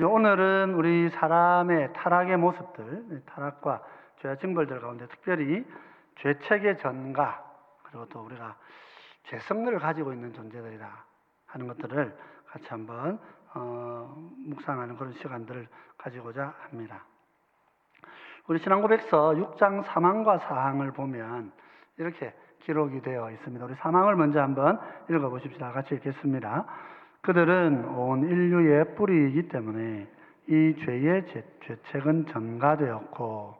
오늘은 우리 사람의 타락의 모습들, 타락과 죄의 징벌들 가운데 특별히 죄책의 전가, 그리고 또 우리가 죄성들을 가지고 있는 존재들이다 하는 것들을 같이 한번 묵상하는 그런 시간들을 가지고자 합니다. 우리 신앙고백서 6장 3항과 4항을 보면 이렇게 기록이 되어 있습니다. 우리 3항을 먼저 한번 읽어보십시다. 같이 읽겠습니다. 그들은 온 인류의 뿌리이기 때문에 이 죄의 죄책은 전가되었고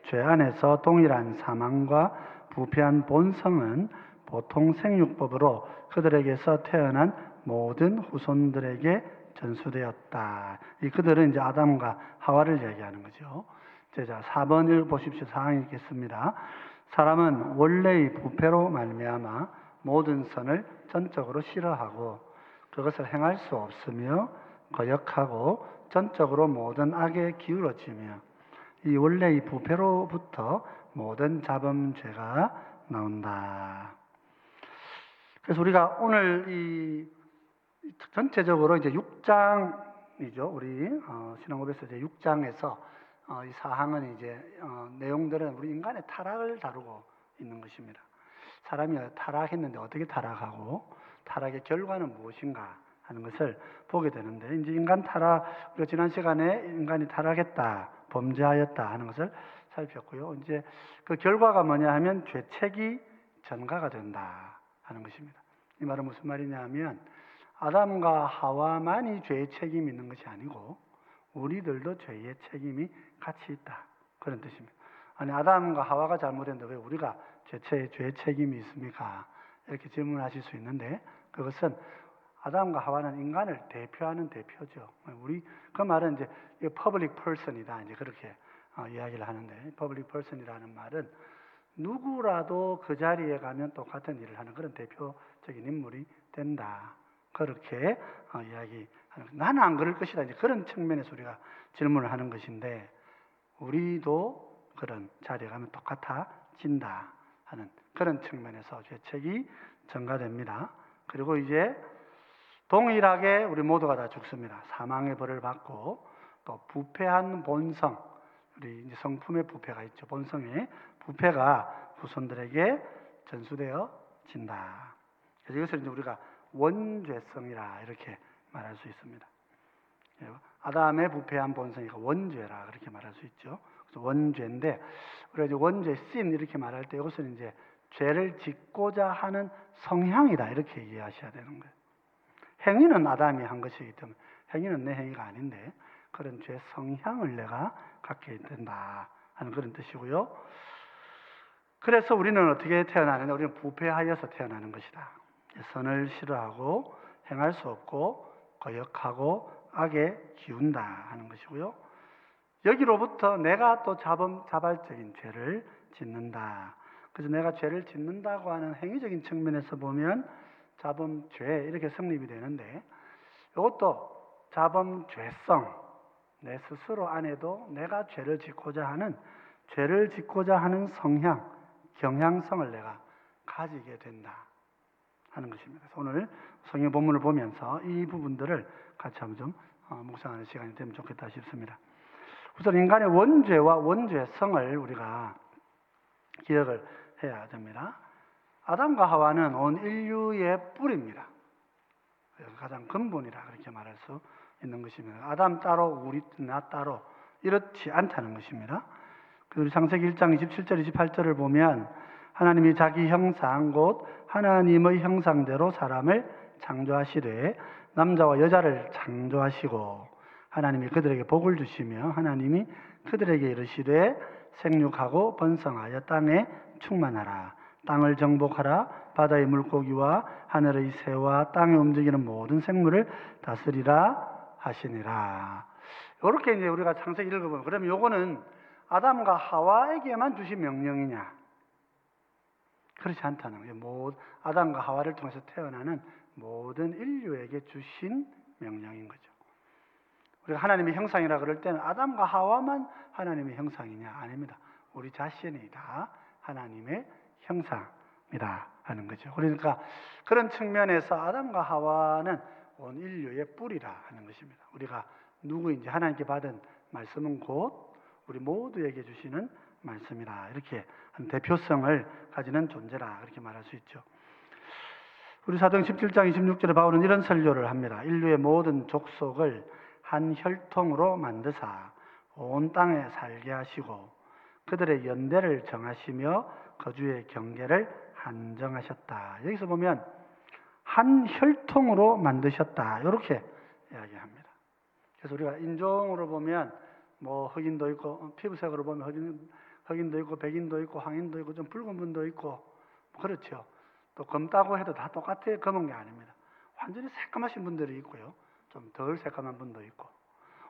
죄 안에서 동일한 사망과 부패한 본성은 보통 생육법으로 그들에게서 태어난 모든 후손들에게 전수되었다. 이 그들은 이제 아담과 하와를 얘기하는 거죠. 자, 4번 읽어보십시오. 4항 읽겠습니다. 사람은 원래의 부패로 말미암아 모든 선을 전적으로 싫어하고 그것을 행할 수 없으며 거역하고 전적으로 모든 악에 기울어지며 이 원래의 부패로부터 모든 자범죄가 나온다. 그래서 우리가 오늘 이 전체적으로 이제 6장이죠. 우리 신앙고백서 이제 6장에서 이 사항은 이제 내용들은 우리 인간의 타락을 다루고 있는 것입니다. 사람이 타락했는데 어떻게 타락하고 타락의 결과는 무엇인가 하는 것을 보게 되는데, 이제 인간 타락, 우리가 지난 시간에 인간이 타락했다, 범죄하였다 하는 것을 살폈고요. 이제 그 결과가 뭐냐 하면 죄책이 전가가 된다 하는 것입니다. 이 말은 무슨 말이냐 하면 아담과 하와만이 죄의 책임이 있는 것이 아니고 우리들도 죄의 책임이 같이 있다, 그런 뜻입니다. 아니, 아담과 하와가 잘못했는데 왜 우리가 죄의 책임이 있습니까? 이렇게 질문하실 수 있는데, 그것은 아담과 하와는 인간을 대표하는 대표죠. 우리 그 말은 이제 public person이다, 이제 그렇게 이야기를 하는데, public person이라는 말은 누구라도 그 자리에 가면 똑같은 일을 하는 그런 대표적인 인물이 된다, 그렇게 이야기하는. 나는 안 그럴 것이다, 이제 그런 측면에서 우리가 질문을 하는 것인데, 우리도 그런 자리에 가면 똑같아진다 하는 그런 측면에서 죄책이 전가됩니다. 그리고 이제 동일하게 우리 모두가 다 죽습니다. 사망의 벌을 받고, 또 부패한 본성, 우리 이제 성품의 부패가 있죠. 본성의 부패가 후손들에게 전수되어진다. 그래서 이것을 이제 우리가 원죄성이라 이렇게 말할 수 있습니다. 아담의 부패한 본성이니까 원죄라 그렇게 말할 수 있죠. 그래서 원죄인데, 우리가 이제 원죄, sin 이렇게 말할 때 이것은 이제 죄를 짓고자 하는 성향이다, 이렇게 이해하셔야 되는 거예요. 행위는 아담이 한 것이기 때문에 행위는 내 행위가 아닌데 그런 죄 성향을 내가 갖게 된다 하는 그런 뜻이고요. 그래서 우리는 어떻게 태어나느냐? 우리는 부패하여서 태어나는 것이다. 선을 싫어하고 행할 수 없고 거역하고 악에 기운다 하는 것이고요. 여기로부터 내가 또 자발적인 죄를 짓는다. 그래서 내가 죄를 짓는다고 하는 행위적인 측면에서 보면 자범죄 이렇게 성립이 되는데, 이것도 자범죄성, 내 스스로 안에도 내가 죄를 짓고자 하는 성향, 경향성을 내가 가지게 된다 하는 것입니다. 그래서 오늘 성경 본문을 보면서 이 부분들을 같이 한번 좀 묵상하는 시간이 되면 좋겠다 싶습니다. 우선 인간의 원죄와 원죄성을 우리가 기억을 해야 됩니다. 아담과 하와는 온 인류의 뿌리입니다. 가장 근본이라 그렇게 말할 수 있는 것입니다. 아담 따로 나 따로 이렇지 않다는 것입니다. 우리 창세기 1장 27절 28절을 보면 하나님이 자기 형상 곧 하나님의 형상대로 사람을 창조하시되 남자와 여자를 창조하시고 하나님이 그들에게 복을 주시며 하나님이 그들에게 이르시되 생육하고 번성하여 땅에 충만하라. 땅을 정복하라. 바다의 물고기와 하늘의 새와 땅에 움직이는 모든 생물을 다스리라 하시니라. 이렇게 이제 우리가 창세기 읽어보면, 그러면 요거는 아담과 하와에게만 주신 명령이냐? 그렇지 않다는 거예요. 아담과 하와를 통해서 태어나는 모든 인류에게 주신 명령인 거죠. 우리가 하나님의 형상이라 그럴 때는 아담과 하와만 하나님의 형상이냐? 아닙니다. 우리 자신이 다 하나님의 형상이다 하는 거죠. 그러니까 그런 측면에서 아담과 하와는 온 인류의 뿌리라 하는 것입니다. 우리가 누구인지 하나님께 받은 말씀은 곧 우리 모두에게 주시는 말씀이라. 이렇게 한 대표성을 가지는 존재라. 그렇게 말할 수 있죠. 우리 사도행 17장 26절에 바울은 이런 설교를 합니다. 인류의 모든 족속을 한 혈통으로 만드사 온 땅에 살게 하시고 그들의 연대를 정하시며 거주의 경계를 한정하셨다. 여기서 보면 한 혈통으로 만드셨다. 이렇게 이야기합니다. 그래서 우리가 인종으로 보면 뭐 흑인도 있고 피부색으로 보면 흑인도 있고 백인도 있고 황인도 있고 좀 붉은 분도 있고 그렇죠. 또 검다고 해도 다 똑같아 검은 게 아닙니다. 완전히 새까마신 분들이 있고요. 좀 덜 새까만 분도 있고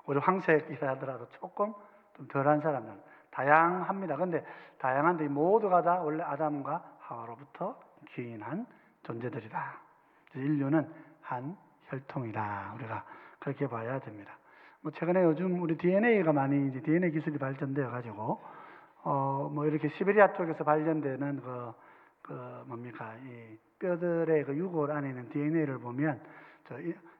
우리 황색이라 하더라도 조금 좀 덜한 사람들 다양합니다. 그런데 다양한데 모두가 다 원래 아담과 하와로부터 기인한 존재들이다. 인류는 한 혈통이다. 우리가 그렇게 봐야 됩니다. 뭐 최근에 요즘 우리 DNA가 많이 이제 DNA 기술이 발전되어 가지고 뭐 이렇게 시베리아 쪽에서 발견되는 뭡니까 이 뼈들의 그 유골 안에 있는 DNA를 보면 저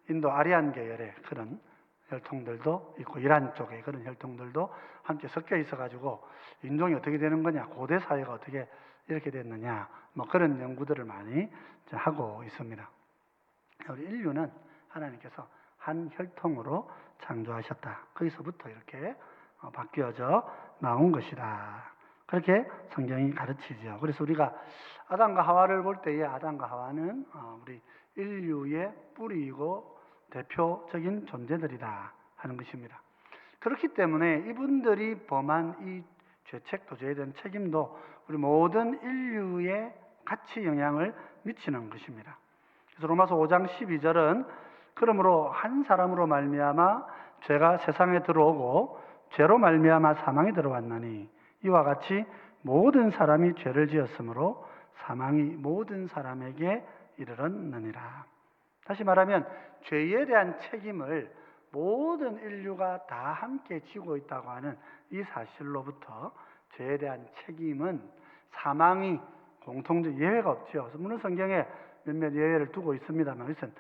인도 아리안 계열의 그런 혈통들도 있고 이란 쪽의 그런 혈통들도 함께 섞여 있어 가지고 인종이 어떻게 되는 거냐, 고대 사회가 어떻게 이렇게 됐느냐, 뭐 그런 연구들을 많이 하고 있습니다. 우리 인류는 하나님께서 한 혈통으로 창조하셨다. 거기서부터 이렇게 바뀌어져 나온 것이다. 그렇게 성경이 가르치죠. 그래서 우리가 아담과 하와를 볼 때에 아담과 하와는 우리 인류의 뿌리이고 대표적인 존재들이다 하는 것입니다. 그렇기 때문에 이분들이 범한 이 죄책 도저에 대한 책임도 우리 모든 인류에 같이 영향을 미치는 것입니다. 그래서 로마서 5장 12절은 그러므로 한 사람으로 말미암아 죄가 세상에 들어오고 죄로 말미암아 사망이 들어왔나니 이와 같이 모든 사람이 죄를 지었으므로 사망이 모든 사람에게 이르렀느니라. 다시 말하면 죄에 대한 책임을 모든 인류가 다 함께 지고 있다고 하는 이 사실로부터 죄에 대한 책임은 사망이 공통적 예외가 없죠. 그래서 물론 성경에 몇몇 예외를 두고 있습니다만 이것은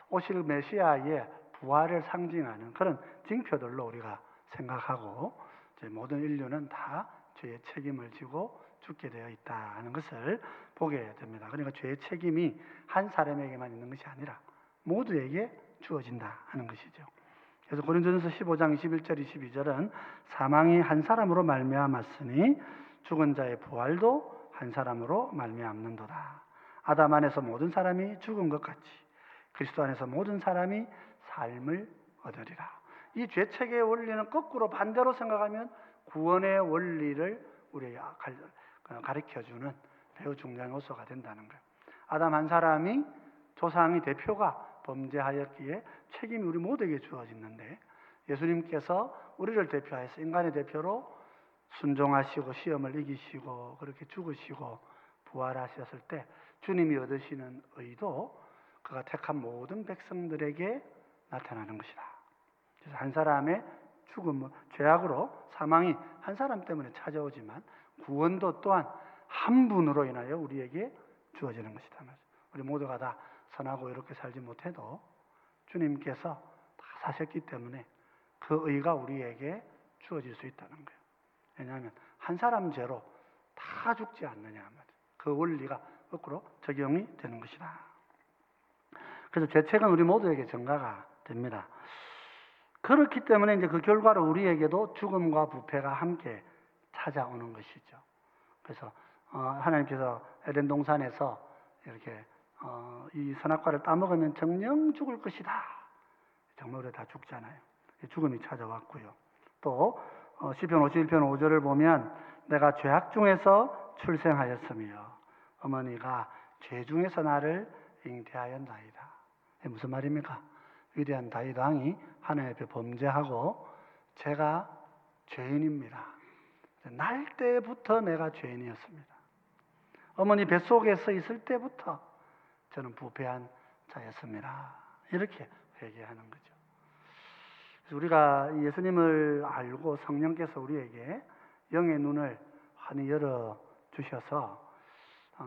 오실 메시아의 부활을 상징하는 그런 징표들로 우리가 생각하고 모든 인류는 다 죄의 책임을 지고 죽게 되어 있다 하는 것을 보게 됩니다. 그러니까 죄의 책임이 한 사람에게만 있는 것이 아니라 모두에게 주어진다 하는 것이죠. 그래서 고린도전서 15장 21절 22절은 사망이 한 사람으로 말미암았으니 죽은 자의 부활도 한 사람으로 말미암는도다. 아담 안에서 모든 사람이 죽은 것 같이 그리스도 안에서 모든 사람이 삶을 얻으리라. 이 죄책의 원리는 거꾸로 반대로 생각하면 구원의 원리를 우리에게 가르쳐주는 매우 중요한 요소가 된다는 거예요. 아담 한 사람이 조상의 대표가 범죄하였기에 책임이 우리 모두에게 주어지는데 예수님께서 우리를 대표하여서 인간의 대표로 순종하시고 시험을 이기시고 그렇게 죽으시고 부활하셨을 때 주님이 얻으시는 의도 그가 택한 모든 백성들에게 나타나는 것이다. 그래서 한 사람의 죽음, 죄악으로 사망이 한 사람 때문에 찾아오지만 구원도 또한 한 분으로 인하여 우리에게 주어지는 것이다. 우리 모두가 다 선하고 이렇게 살지 못해도 주님께서 다 사셨기 때문에 그 의가 우리에게 주어질 수 있다는 거예요. 왜냐하면 한 사람 죄로 다 죽지 않느냐 말이에요. 그 원리가 거꾸로 적용이 되는 것이다. 그래서 죄책은 우리 모두에게 전가가 됩니다. 그렇기 때문에 이제 그 결과로 우리에게도 죽음과 부패가 함께 찾아오는 것이죠. 그래서 하나님께서 에덴 동산에서 이렇게 이 선악과를 따먹으면 정령 죽을 것이다. 정말 우리 다 죽잖아요. 죽음이 찾아왔고요. 또 시편 51편 5절을 보면 내가 죄악 중에서 출생하였으며 어머니가 죄 중에서 나를 잉태하였나이다. 이게 무슨 말입니까? 위대한 다윗 왕이 하나님 앞에 범죄하고 제가 죄인입니다. 날 때부터 내가 죄인이었습니다. 어머니 뱃속에서 있을 때부터 저는 부패한 자였습니다. 이렇게 회개하는 거죠. 그래서 우리가 예수님을 알고 성령께서 우리에게 영의 눈을 환히 열어 주셔서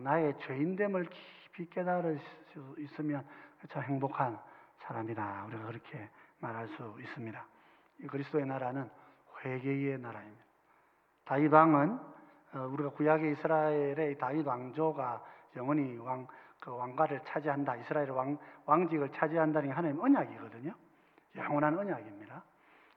나의 죄인됨을 깊이 깨달을 수 있으면 참 행복한 사람이다. 우리가 그렇게 말할 수 있습니다. 이 그리스도의 나라는 회개의 나라입니다. 다윗 왕은 우리가 구약의 이스라엘의 다윗 왕조가 영원히 왕가를 차지한다. 이스라엘의 왕직을 차지한다는 게 하나님의 언약이거든요. 영원한 언약입니다.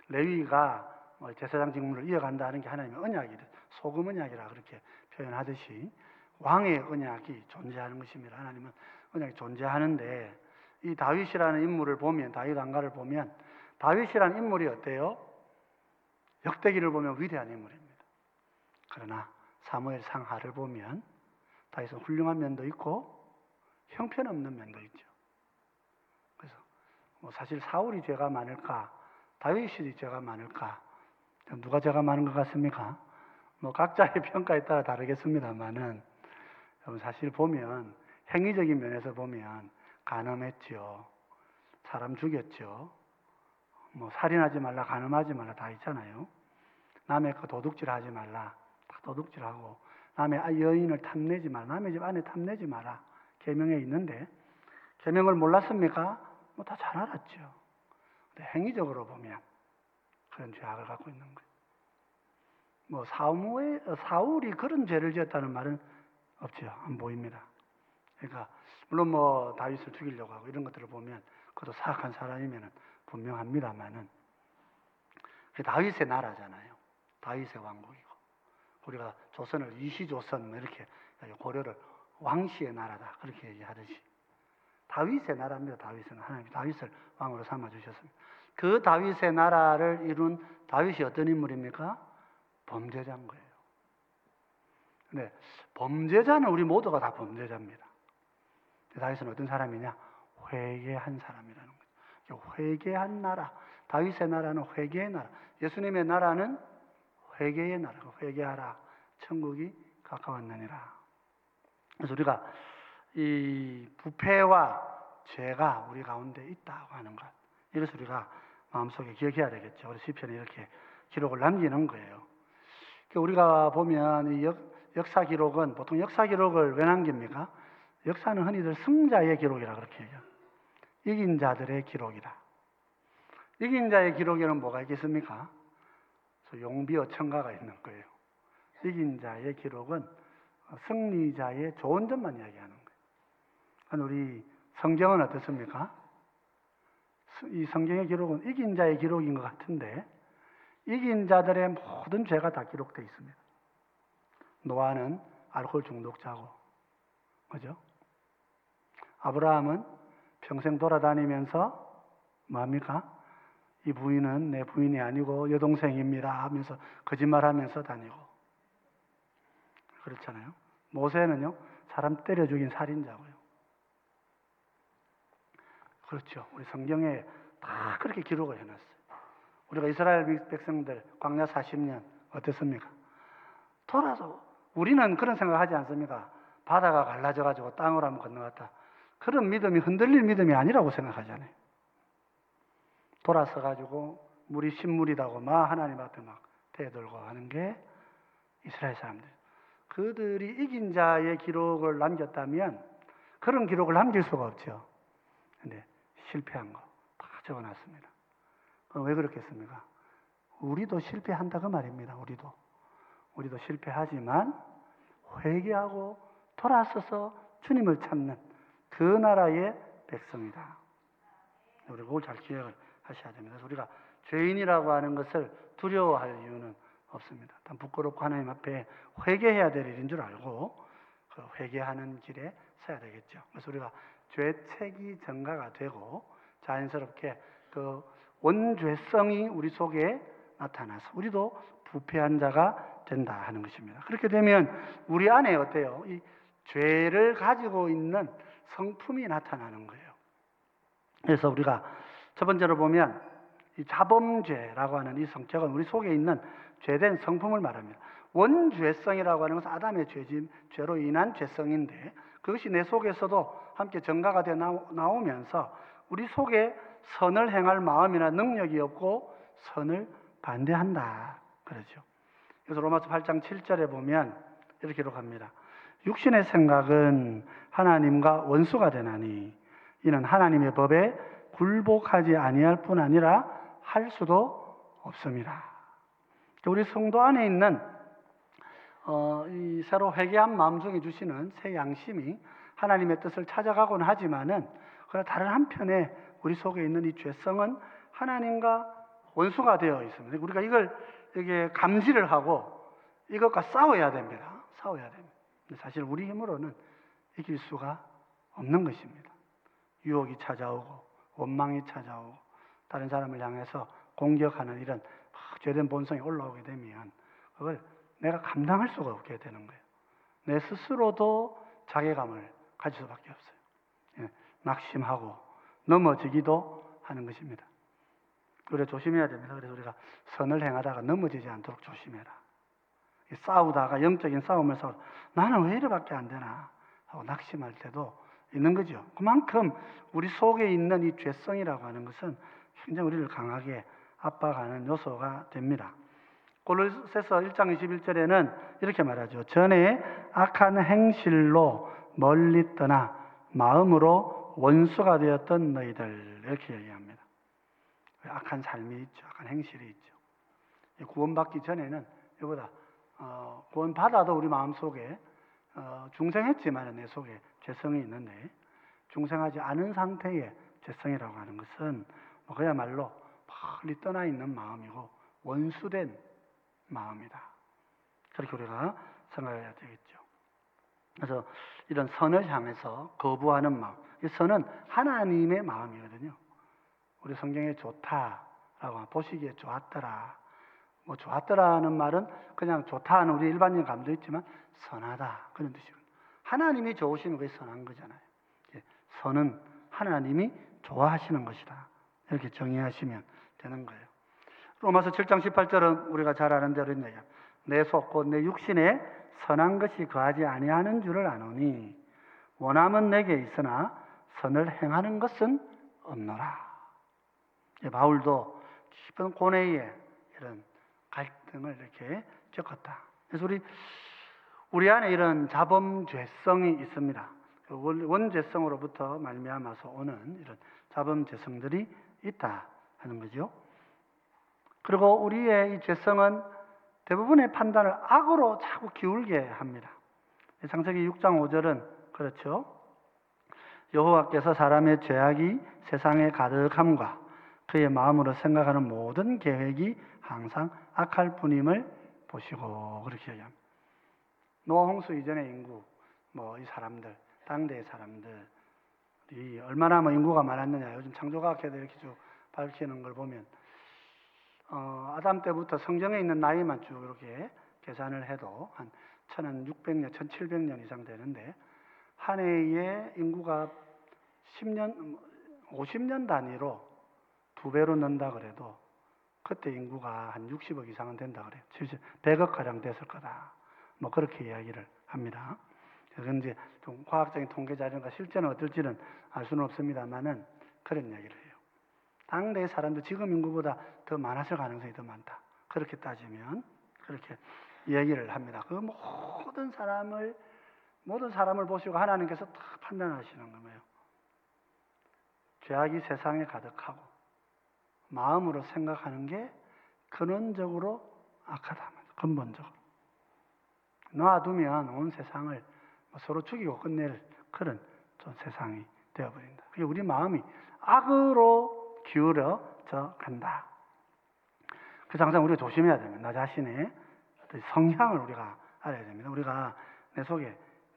레위가 제사장 직무를 이어간다 하는 게 하나님의 언약이다. 소금 언약이라 그렇게 표현하듯이 왕의 언약이 존재하는 것입니다. 하나님은 언약이 존재하는데 이 다윗이라는 인물을 보면, 다윗 왕가를 보면 다윗이라는 인물이 어때요? 역대기를 보면 위대한 인물입니다. 그러나 사무엘 상하를 보면 다윗은 훌륭한 면도 있고 형편없는 면도 있죠. 그래서 사실 사울이 죄가 많을까, 다윗이 죄가 많을까, 누가 죄가 많은 것 같습니까? 각자의 평가에 따라 다르겠습니다만은 사실 보면 행위적인 면에서 보면 간음했죠, 사람 죽였죠, 살인하지 말라, 간음하지 말라 다 있잖아요. 남의 거 도둑질하지 말라, 다 도둑질하고, 남의 여인을 탐내지 말라, 남의 집 안에 탐내지 마라 계명에 있는데 계명을 몰랐습니까? 다 잘 알았죠. 근데 행위적으로 보면 그런 죄악을 갖고 있는 거예요. 사울이 그런 죄를 지었다는 말은 없죠. 안 보입니다. 그러니까 물론 다윗을 죽이려고 하고 이런 것들을 보면 그것도 사악한 사람이면 분명합니다만은 다윗의 나라잖아요. 다윗의 왕국이고 우리가 조선을 이시조선 이렇게 고려를 왕시의 나라다 그렇게 얘기하듯이 다윗의 나라입니다. 다윗은 하나님이 다윗을 왕으로 삼아 주셨습니다. 그 다윗의 나라를 이룬 다윗이 어떤 인물입니까? 범죄자인 거예요. 근데 범죄자는 우리 모두가 다 범죄자입니다. 다윗은 어떤 사람이냐? 회개한 사람이라는 거죠. 회개한 나라. 다윗의 나라는 회개의 나라. 예수님의 나라는 회개의 나라. 회개하라. 천국이 가까웠느니라. 그래서 우리가 이 부패와 죄가 우리 가운데 있다고 하는 것, 이것을 우리가 마음속에 기억해야 되겠죠. 우리 시편에 이렇게 기록을 남기는 거예요. 우리가 보면 이 역사 기록은 보통 역사 기록을 왜 남깁니까? 역사는 흔히들 승자의 기록이라 그렇게 얘기해요. 이긴 자들의 기록이다. 이긴 자의 기록에는 뭐가 있겠습니까? 용비어 청가가 있는 거예요. 이긴 자의 기록은 승리자의 좋은 점만 이야기하는 거예요. 우리 성경은 어떻습니까? 이 성경의 기록은 이긴 자의 기록인 것 같은데 이긴 자들의 모든 죄가 다 기록되어 있습니다. 노아는 알코올 중독자고, 그죠? 아브라함은 평생 돌아다니면서 뭐합니까? 이 부인은 내 부인이 아니고 여동생입니다 하면서 거짓말하면서 다니고, 그렇잖아요. 모세는요, 사람 때려 죽인 살인자고요. 그렇죠. 우리 성경에 다 그렇게 기록을 해놨어요. 우리가 이스라엘 백성들 광야 40년 어땠습니까? 돌아서 우리는 그런 생각하지 않습니까? 바다가 갈라져가지고 땅으로 한번 건너갔다. 그런 믿음이 흔들릴 믿음이 아니라고 생각하잖아요. 돌아서가지고 물이 신물이라고 막 하나님 앞에 막 대들고 하는 게 이스라엘 사람들. 그들이 이긴 자의 기록을 남겼다면 그런 기록을 남길 수가 없죠. 근데 실패한 거 다 적어놨습니다. 왜 그렇겠습니까? 우리도 실패한다 그 말입니다. 우리도 실패하지만 회개하고 돌아서서 주님을 찾는 그 나라의 백성이다. 우리가 그걸 잘 기억을 하셔야 됩니다. 그래서 우리가 죄인이라고 하는 것을 두려워할 이유는 없습니다. 단 부끄럽고 하나님 앞에 회개해야 될 일인 줄 알고 그 회개하는 길에 서야 되겠죠. 그래서 우리가 죄책이 전가가 되고 자연스럽게 그 원죄성이 우리 속에 나타나서 우리도 부패한 자가 된다 하는 것입니다. 그렇게 되면 우리 안에 어때요? 이 죄를 가지고 있는 성품이 나타나는 거예요. 그래서 우리가 첫 번째로 보면 이 자범죄라고 하는 이 성격은 우리 속에 있는 죄된 성품을 말합니다. 원죄성이라고 하는 것은 아담의 죄로 인한 죄성인데 그것이 내 속에서도 함께 전가가 되어 나오면서 우리 속에 선을 행할 마음이나 능력이 없고 선을 반대한다 그러죠. 그래서 로마서 8장 7절에 보면 이렇게 기록합니다. 육신의 생각은 하나님과 원수가 되나니 이는 하나님의 법에 굴복하지 아니할 뿐 아니라 할 수도 없습니다. 우리 성도 안에 있는 이 새로 회개한 마음 중에 주시는 새 양심이 하나님의 뜻을 찾아가곤 하지만은, 그러나 다른 한편에 우리 속에 있는 이 죄성은 하나님과 원수가 되어 있습니다. 우리가 이게 감지를 하고 이것과 싸워야 됩니다. 싸워야 됩니다. 사실 우리 힘으로는 이길 수가 없는 것입니다. 유혹이 찾아오고 원망이 찾아오고 다른 사람을 향해서 공격하는 이런 죄된 본성이 올라오게 되면 그걸 내가 감당할 수가 없게 되는 거예요. 내 스스로도 자괴감을 가질 수밖에 없어요. 예, 낙심하고 넘어지기도 하는 것입니다. 우리가 조심해야 됩니다. 그래서 우리가 선을 행하다가 넘어지지 않도록 조심해라. 싸우다가 영적인 싸움을 싸워 나는 왜 이래밖에 안 되나 하고 낙심할 때도 있는 거죠. 그만큼 우리 속에 있는 이 죄성이라고 하는 것은 굉장히 우리를 강하게 압박하는 요소가 됩니다. 골로새서 1장 21절에는 이렇게 말하죠. 전에 악한 행실로 멀리 떠나 마음으로 원수가 되었던 너희들, 이렇게 얘기합니다. 악한 삶이 있죠. 악한 행실이 있죠. 구원받기 전에는 이보다 구원받아도 우리 마음속에 중생했지만 내 속에 죄성이 있는데, 중생하지 않은 상태의 죄성이라고 하는 것은 그야말로 멀리 떠나 있는 마음이고 원수된 마음이다. 그렇게 우리가 생각해야 되겠죠. 그래서 이런 선을 향해서 거부하는 마음, 이 선은 하나님의 마음이거든요. 우리 성경에 좋다라고 보시기에 좋았더라. 좋았더라는 말은 그냥 좋다는 우리 일반인 감도 있지만 선하다 그런 뜻이거든요. 하나님이 좋으시면 그게 선한 거잖아요. 선은 하나님이 좋아하시는 것이다. 이렇게 정의하시면 되는 거예요. 로마서 7장 18절은 우리가 잘 아는 대로 있네요. 내 속 곧 내 육신에 선한 것이 거하지 아니하는 줄을 아노니 원함은 내게 있으나 선을 행하는 것은 없노라. 바울도 깊은 고뇌에 이런 갈등을 이렇게 겪었다. 그래서 우리 안에 이런 자범죄성이 있습니다. 원죄성으로부터 말미암아서 오는 이런 자범죄성들이 있다 하는 거죠. 그리고 우리의 이 죄성은 대부분의 판단을 악으로 자꾸 기울게 합니다. 창세기 6장 5절은 그렇죠. 여호와께서 사람의 죄악이 세상에 가득함과 그의 마음으로 생각하는 모든 계획이 항상 악할 뿐임을 보시고, 그렇게 얘기합니다. 노아 홍수 이전의 인구, 이 사람들, 당대의 사람들이 얼마나 인구가 많았느냐. 요즘 창조과학회도 이렇게 쭉 밝히는 걸 보면 아담 때부터 성경에 있는 나이만 쭉 이렇게 계산을 해도 한 1600년, 1700년 이상 되는데, 한 해의 인구가 50년 단위로 2배로 는다 그래도 그때 인구가 한 60억 이상은 된다 그래요. 100억 가량 됐을 거다. 그렇게 이야기를 합니다. 그래서 이제 좀 과학적인 통계 자료가 실제는 어떨지는 알 수는 없습니다만은 그런 이야기를 해요. 당대의 사람도 지금 인구보다 더 많았을 가능성이 더 많다. 그렇게 따지면 그렇게 이야기를 합니다. 그 모든 사람을 보시고 하나님께서 다 판단하시는 거예요. 죄악이 세상에 가득하고 마음으로 생각하는 게 근원적으로 악하다. 근본적으로. 놔두면 온 세상을 서로 죽이고 끝낼 그런 세상이 되어버린다. 우리 마음이 악으로 기울어져 간다. 그래서 항상 우리가 조심해야 됩니다. 나 자신의 성향을 우리가 알아야 됩니다. 우리가 내 속에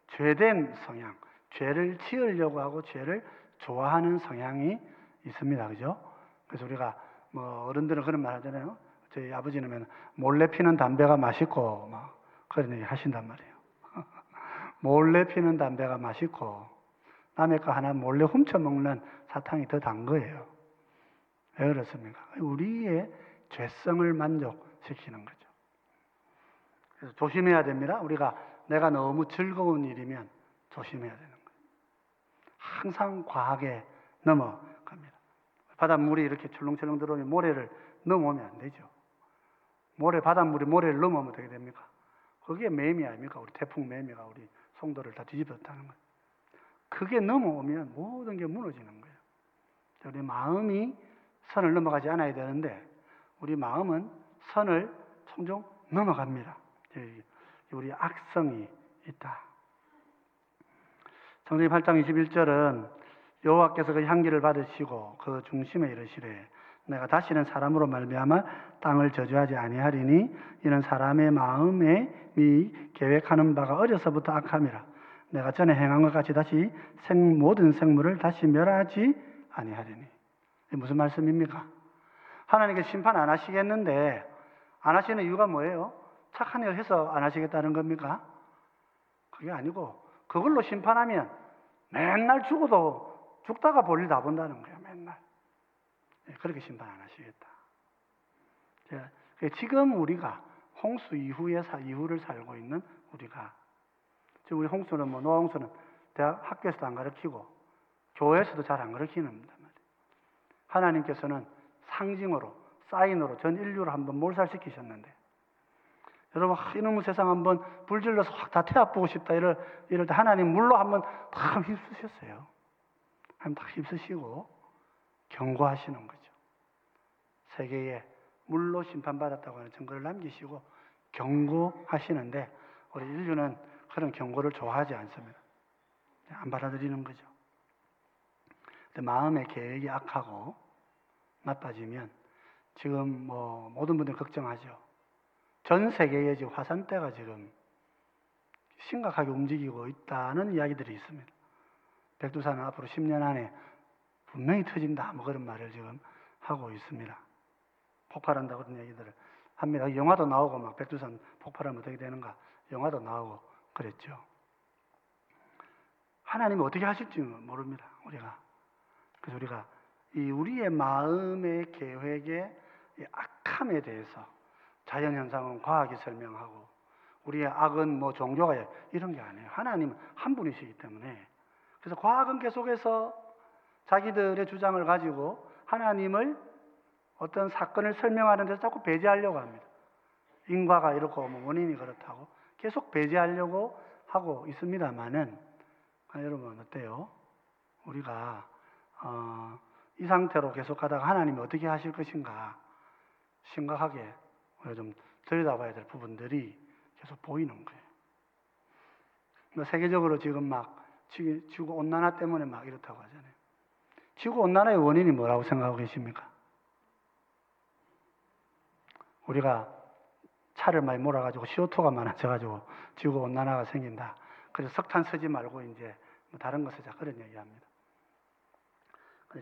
죄된 성향, 죄를 지으려고 하고 죄를 좋아하는 성향이 있습니다. 그죠? 그래서 우리가 어른들은 그런 말 하잖아요. 저희 아버지는 몰래 피는 담배가 맛있고 그런 얘기 하신단 말이에요. 몰래 피는 담배가 맛있고 남의 거 하나 몰래 훔쳐먹는 사탕이 더 단 거예요. 왜 그렇습니까? 우리의 죄성을 만족시키는 거죠. 그래서 조심해야 됩니다. 내가 너무 즐거운 일이면 조심해야 되는 거예요. 항상 과하게 넘어갑니다. 바닷물이 이렇게 출렁출렁 들어오면 모래를 넘어오면 안 되죠. 바닷물이 모래를 넘어오면 어떻게 됩니까? 그게 매미 아닙니까? 우리 태풍 매미가 우리 송도를 다 뒤집었다는 거예요. 그게 넘어오면 모든 게 무너지는 거예요. 우리 마음이 선을 넘어가지 않아야 되는데 우리 마음은 선을 종종 넘어갑니다. 우리 악성이 있다. 창세기 8장 21절은 여호와께서 그 향기를 받으시고 그 중심에 이르시되 내가 다시는 사람으로 말미암아 땅을 저주하지 아니하리니 이는 사람의 마음에 계획하는 바가 어려서부터 악함이라. 내가 전에 행한 것 같이 다시 모든 생물을 다시 멸하지 아니하리니. 이게 무슨 말씀입니까? 하나님께서 심판 안 하시겠는데 안 하시는 이유가 뭐예요? 착한 일 해서 안 하시겠다는 겁니까? 그게 아니고 그걸로 심판하면 맨날 죽다가 볼일 다 본다는 거예요. 맨날. 그렇게 심판 안 하시겠다. 지금 우리가 홍수 이후를 살고 있는 우리가, 지금 우리 홍수는 노아 홍수는 학교에서도 안 가르치고 교회에서도 잘 안 가르치는 겁니다. 하나님께서는 상징으로, 사인으로 전 인류를 한번 몰살시키셨는데, 여러분 이놈의 세상 한번 불질러서 확 다 태워보고 싶다 이럴 때 하나님 물로 한번 다 휩쓰셨어요. 한번 다 휩쓰시고 경고하시는 거죠. 세계에 물로 심판받았다고 하는 증거를 남기시고 경고하시는데 우리 인류는 그런 경고를 좋아하지 않습니다. 안 받아들이는 거죠. 근데 마음의 계획이 악하고 나빠지면 지금 모든 분들이 걱정하죠. 전 세계에 지금 화산대가 지금 심각하게 움직이고 있다는 이야기들이 있습니다. 백두산은 앞으로 10년 안에 분명히 터진다, 그런 말을 지금 하고 있습니다. 폭발한다고 그런 얘기들을 합니다. 영화도 나오고 백두산 폭발하면 어떻게 되는가 영화도 나오고 그랬죠. 하나님이 어떻게 하실지 모릅니다. 그래서 우리가 이 우리의 마음의 계획의 악함에 대해서 자연현상은 과학이 설명하고 우리의 악은 종교가 이런 게 아니에요. 하나님은 한 분이시기 때문에. 그래서 과학은 계속해서 자기들의 주장을 가지고 하나님을 어떤 사건을 설명하는 데서 자꾸 배제하려고 합니다. 인과가 이렇고 원인이 그렇다고 계속 배제하려고 하고 있습니다만은 여러분 어때요? 우리가 이 상태로 계속 가다가 하나님이 어떻게 하실 것인가 심각하게 우리가 좀 들여다봐야 될 부분들이 계속 보이는 거예요. 세계적으로 지금 지구 온난화 때문에 이렇다고 하잖아요. 지구 온난화의 원인이 뭐라고 생각하고 계십니까? 우리가 차를 많이 몰아가지고 CO2가 많아져가지고 지구 온난화가 생긴다. 그래서 석탄 쓰지 말고 이제 다른 거 쓰자 그런 얘기합니다.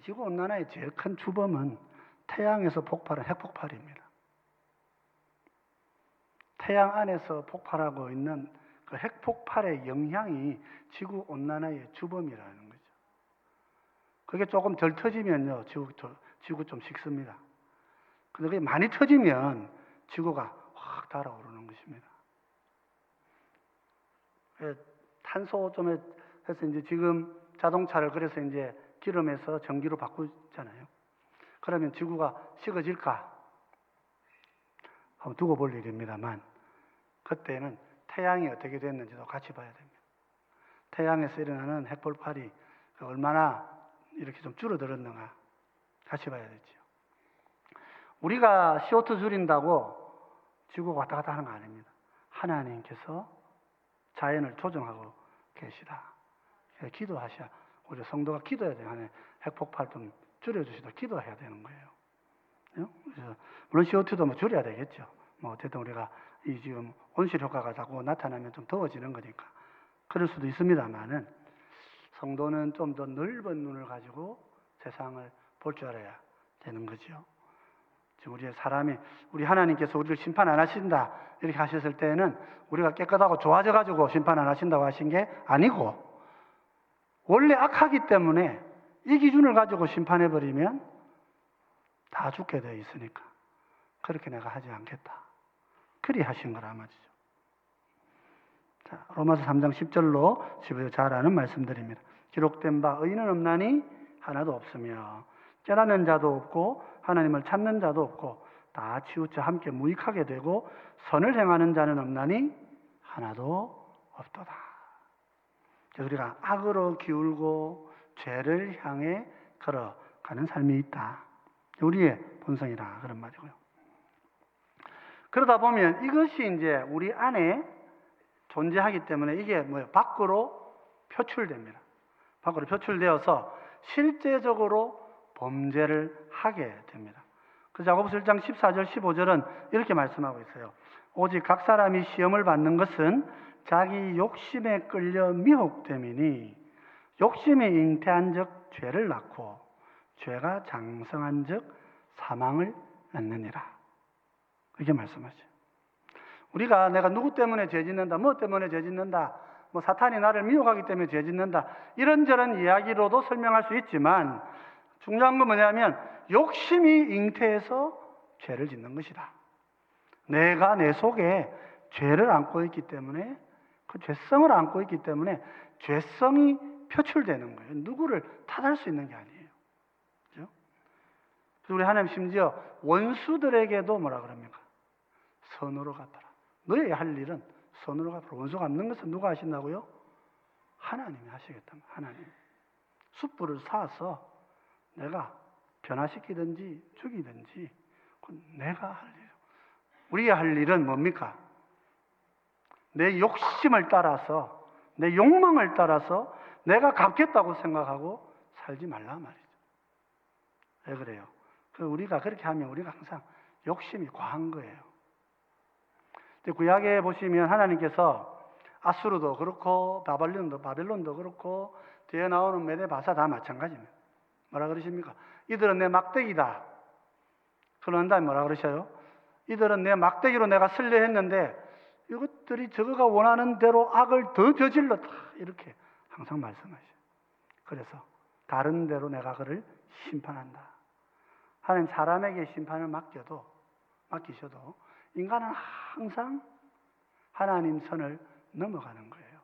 지구 온난화의 제일 큰 주범은 태양에서 폭발한 핵폭발입니다. 태양 안에서 폭발하고 있는 그 핵폭발의 영향이 지구 온난화의 주범이라는 거죠. 그게 조금 덜 터지면요, 지구 좀 식습니다. 근데 그게 많이 터지면 지구가 확 달아오르는 것입니다. 탄소 좀 해서 이제 지금 자동차를 그래서 이제 기름에서 전기로 바꾸잖아요. 그러면 지구가 식어질까? 한번 두고 볼 일입니다만, 그때는 태양이 어떻게 됐는지도 같이 봐야 됩니다. 태양에서 일어나는 핵폭발이 얼마나 이렇게 좀 줄어들었는가 같이 봐야 되죠. 우리가 CO2 줄인다고 지구가 왔다 갔다 하는 거 아닙니다. 하나님께서 자연을 조정하고 계시다. 기도하셔야, 우리 성도가 기도해야 돼요. 하나님 핵폭발 좀 줄여주시도록 기도해야 되는 거예요. 그래서 물론 CO2도 줄여야 되겠죠. 어쨌든 우리가 이 지금 온실 효과가 자꾸 나타나면 좀 더워지는 거니까 그럴 수도 있습니다만은 성도는 좀 더 넓은 눈을 가지고 세상을 볼 줄 알아야 되는 거죠. 지금 우리 하나님께서 우리를 심판 안 하신다 이렇게 하셨을 때는 우리가 깨끗하고 좋아져 가지고 심판 안 하신다고 하신 게 아니고 원래 악하기 때문에 이 기준을 가지고 심판해 버리면 다 죽게 되어 있으니까 그렇게 내가 하지 않겠다. 그리 하신 거라 말이죠. 자, 로마서 3장 10절로 집에서 잘 아는 말씀드립니다. 기록된 바 의인은 없나니 하나도 없으며 깨닫는 자도 없고 하나님을 찾는 자도 없고 다 치우쳐 함께 무익하게 되고 선을 행하는 자는 없나니 하나도 없도다. 우리가 악으로 기울고 죄를 향해 걸어가는 삶이 있다. 우리의 본성이다 그런 말이고요. 그러다 보면 이것이 이제 우리 안에 존재하기 때문에 이게 뭐예요? 밖으로 표출됩니다. 밖으로 표출되어서 실제적으로 범죄를 하게 됩니다. 그래서 야고보서 1장 14절 15절은 이렇게 말씀하고 있어요. 오직 각 사람이 시험을 받는 것은 자기 욕심에 끌려 미혹됨이니 욕심이 잉태한 즉 죄를 낳고 죄가 장성한 즉 사망을 낳느니라. 그렇게 말씀하죠. 우리가 내가 누구 때문에 죄 짓는다, 뭐 때문에 죄 짓는다, 뭐 사탄이 나를 미혹하기 때문에 죄 짓는다, 이런저런 이야기로도 설명할 수 있지만 중요한 건 뭐냐면 욕심이 잉태해서 죄를 짓는 것이다. 내가 내 속에 죄를 안고 있기 때문에, 그 죄성을 안고 있기 때문에 죄성이 표출되는 거예요. 누구를 탓할 수 있는 게 아니에요. 그렇죠? 그래서 우리 하나님 심지어 원수들에게도 뭐라 그럽니까? 선으로 갚아라. 너의 할 일은 선으로 갚아라. 원수 갚는 것은 누가 하신다고요? 하나님이 하시겠다. 하나님. 숯불을 사서 내가 변화시키든지 죽이든지 그건 내가 할 일. 우리의 할 일은 뭡니까? 내 욕심을 따라서, 내 욕망을 따라서 내가 갚겠다고 생각하고 살지 말라 말이죠. 왜 그래요? 우리가 그렇게 하면 우리가 항상 욕심이 과한 거예요. 구약에 보시면 하나님께서 아수르도 그렇고 바벨론도 그렇고 뒤에 나오는 메데바사 다 마찬가지입니다. 뭐라 그러십니까? 이들은 내 막대기다. 그런 다음에 뭐라 그러셔요? 이들은 내 막대기로 내가 쓰려 했는데 이것들이 저거가 원하는 대로 악을 더 저질렀다. 이렇게 항상 말씀하셔요. 그래서 다른 대로 내가 그를 심판한다. 하나님 사람에게 심판을 맡기셔도 인간은 항상 하나님 선을 넘어가는 거예요.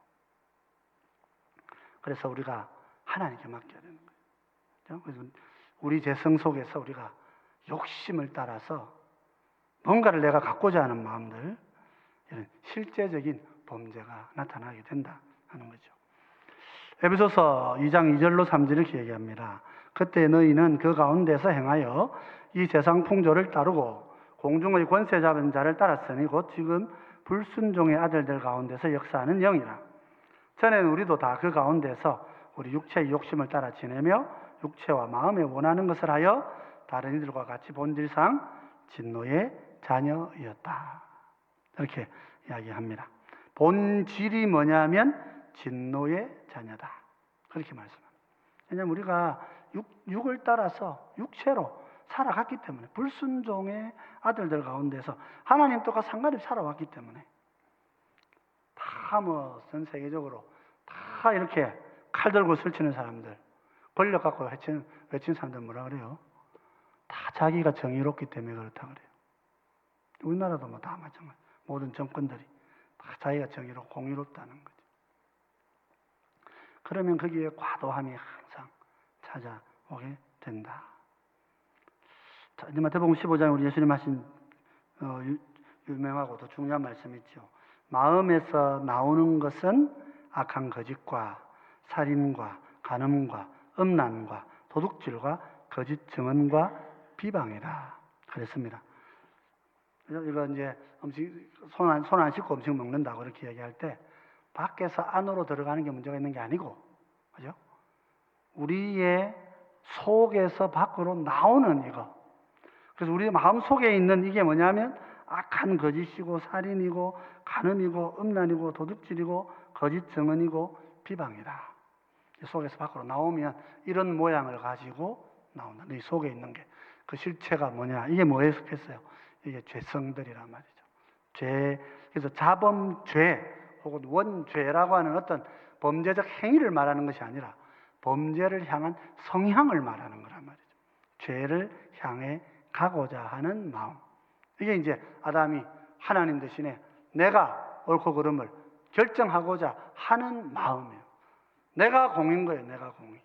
그래서 우리가 하나님께 맡겨야 되는 거예요. 그래서 우리 죄성 속에서 우리가 욕심을 따라서 뭔가를 내가 갖고자 하는 마음들, 이런 실제적인 범죄가 나타나게 된다 하는 거죠. 에베소서 2장 2절로 3절 이렇게 얘기합니다. 그때 너희는 그 가운데서 행하여 이 세상 풍조를 따르고 공중의 권세 잡은 자를 따랐으니 곧 지금 불순종의 아들들 가운데서 역사하는 영이라. 전에는 우리도 다 그 가운데서 우리 육체의 욕심을 따라 지내며 육체와 마음에 원하는 것을 하여 다른 이들과 같이 본질상 진노의 자녀였다. 이렇게 이야기합니다. 본질이 뭐냐면 진노의 자녀다. 그렇게 말씀합니다. 왜냐하면 우리가 육을 따라서 육체로 살아갔기 때문에, 불순종의 아들들 가운데서 하나님 뜻과 상관없이 살아왔기 때문에, 다 전 세계적으로 다 이렇게 칼 들고 설치는 사람들, 권력 갖고 외친 사람들 뭐라 그래요? 다 자기가 정의롭기 때문에 그렇다 그래요. 우리나라도 뭐 다 마찬가지. 모든 정권들이 다 자기가 정의롭고 공의롭다는 거죠. 그러면 거기에 과도함이 항상 찾아오게 된다. 자, 이제 마태복음 15장에 우리 예수님 하신 유명하고 또 중요한 말씀이 있죠. 마음에서 나오는 것은 악한 거짓과 살인과 간음과 음란과 도둑질과 거짓 증언과 비방이다. 그랬습니다. 이거 이제 손 안 씻고 음식 먹는다고 이렇게 얘기할 때 밖에서 안으로 들어가는 게 문제가 있는 게 아니고, 그죠? 우리의 속에서 밖으로 나오는 이거. 그래서 우리 마음 속에 있는 이게 뭐냐면 악한 거짓이고 살인이고 간음이고 음란이고 도둑질이고 거짓 증언이고 비방이다. 이 속에서 밖으로 나오면 이런 모양을 가지고 나온다. 이 속에 있는 게 그 실체가 뭐냐? 이게 뭐에 속했어요? 이게 죄성들이란 말이죠. 그래서 자범죄 혹은 원죄라고 하는 어떤 범죄적 행위를 말하는 것이 아니라 범죄를 향한 성향을 말하는 거란 말이죠. 죄를 향해 가고자 하는 마음. 이게 이제 아담이 하나님 대신에 내가 옳고 그름을 결정하고자 하는 마음이에요. 내가 공인 거예요. 내가 공이.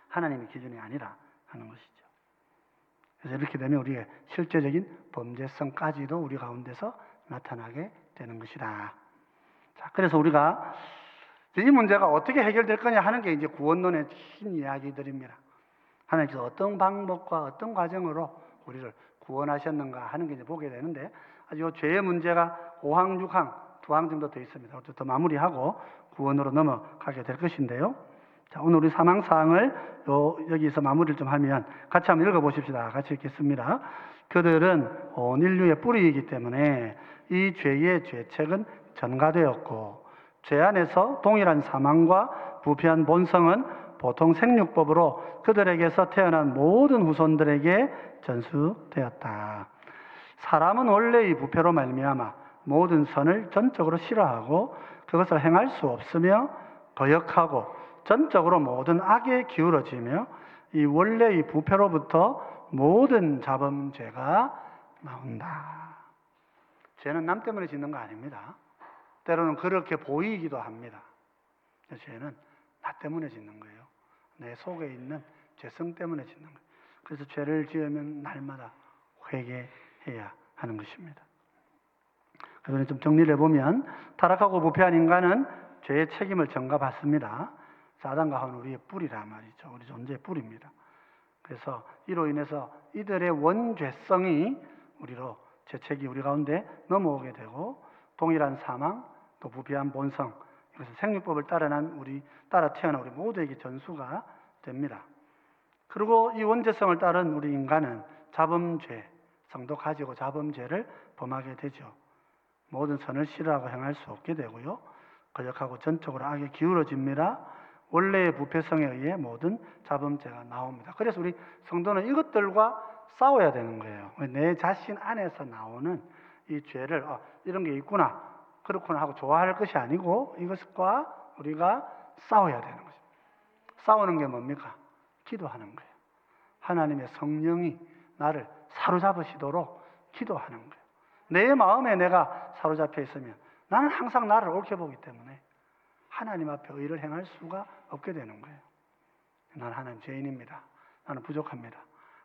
하나님의 기준이 아니라 하는 것이죠. 그래서 이렇게 되면 우리의 실제적인 범죄성까지도 우리 가운데서 나타나게 되는 것이다. 자, 그래서 우리가 이 문제가 어떻게 해결될 거냐 하는 게 이제 구원론의 긴 이야기들입니다. 하나님께서 어떤 방법과 어떤 과정으로 우리를 구원하셨는가 하는 게 이제 보게 되는데, 아주 요 죄의 문제가 5항, 6항, 2항 정도 더 있습니다. 더 마무리하고 구원으로 넘어가게 될 것인데요. 자, 오늘 우리 3항, 4항을 여기서 마무리를 좀 하면 같이 한번 읽어보십시다. 같이 읽겠습니다. 그들은 온 인류의 뿌리이기 때문에 이 죄의 죄책은 전가되었고, 죄 안에서 동일한 사망과 부패한 본성은 보통 생육법으로 그들에게서 태어난 모든 후손들에게 전수되었다. 사람은 원래 이 부패로 말미암아 모든 선을 전적으로 싫어하고 그것을 행할 수 없으며 거역하고 전적으로 모든 악에 기울어지며 이 원래 이 부패로부터 모든 자범죄가 나온다. 죄는 남 때문에 짓는 거 아닙니다. 때로는 그렇게 보이기도 합니다. 죄는 나 때문에 짓는 거예요. 내 속에 있는 죄성 때문에 짓는 거예요. 그래서 죄를 지으면 날마다 회개해야 하는 것입니다. 그래서 좀 정리를 해보면, 타락하고 부패한 인간은 죄의 책임을 전가받습니다. 사단과 하와는 우리의 뿌리란 말이죠. 우리 존재의 뿌리입니다. 그래서 이로 인해서 이들의 원죄성이 우리로 죄책이 우리 가운데 넘어오게 되고, 동일한 사망, 또 부패한 본성, 이것은 생육법을 따라 태어난 우리 모두에게 전수가 됩니다. 그리고 이 원죄성을 따른 우리 인간은 자범죄성도 가지고 자범죄를 범하게 되죠. 모든 선을 싫어하고 행할 수 없게 되고요. 거역하고 전적으로 악에 기울어집니다. 원래의 부패성에 의해 모든 자범죄가 나옵니다. 그래서 우리 성도는 이것들과 싸워야 되는 거예요. 내 자신 안에서 나오는 이 죄를 이런 게 있구나, 그렇구나 하고 좋아할 것이 아니고 이것과 우리가 싸워야 되는 거죠. 싸우는 게 뭡니까? 기도하는 거예요. 하나님의 성령이 나를 사로잡으시도록 기도하는 거예요. 내 마음에 내가 사로잡혀 있으면 나는 항상 나를 옳게 보기 때문에 하나님 앞에 의를 행할 수가 없게 되는 거예요. 나는 하나님 죄인입니다. 나는 부족합니다.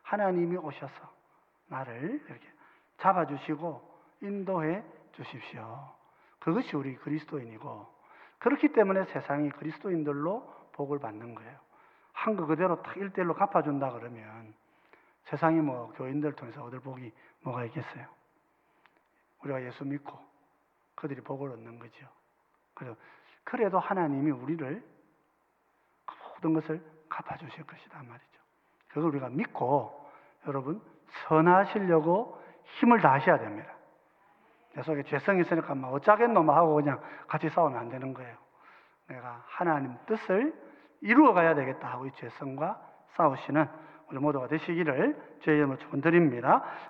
하나님이 오셔서 나를 이렇게 잡아주시고 인도해 주십시오. 그것이 우리 그리스도인이고, 그렇기 때문에 세상이 그리스도인들로 복을 받는 거예요. 한 거 그대로 딱 1:1로 갚아준다 그러면 세상이 교인들을 통해서 얻을 복이 뭐가 있겠어요? 우리가 예수 믿고 그들이 복을 얻는 거죠. 그래도 하나님이 우리를 모든 것을 갚아주실 것이다 말이죠. 그걸 우리가 믿고 여러분 선하시려고 힘을 다하셔야 됩니다. 내 속에 죄성이 있으니까 어쩌겠노 하고 그냥 같이 싸우면 안 되는 거예요. 내가 하나님 뜻을 이루어 가야 되겠다 하고 이 죄성과 싸우시는 우리 모두가 되시기를 주의 이름으로 축원드립니다.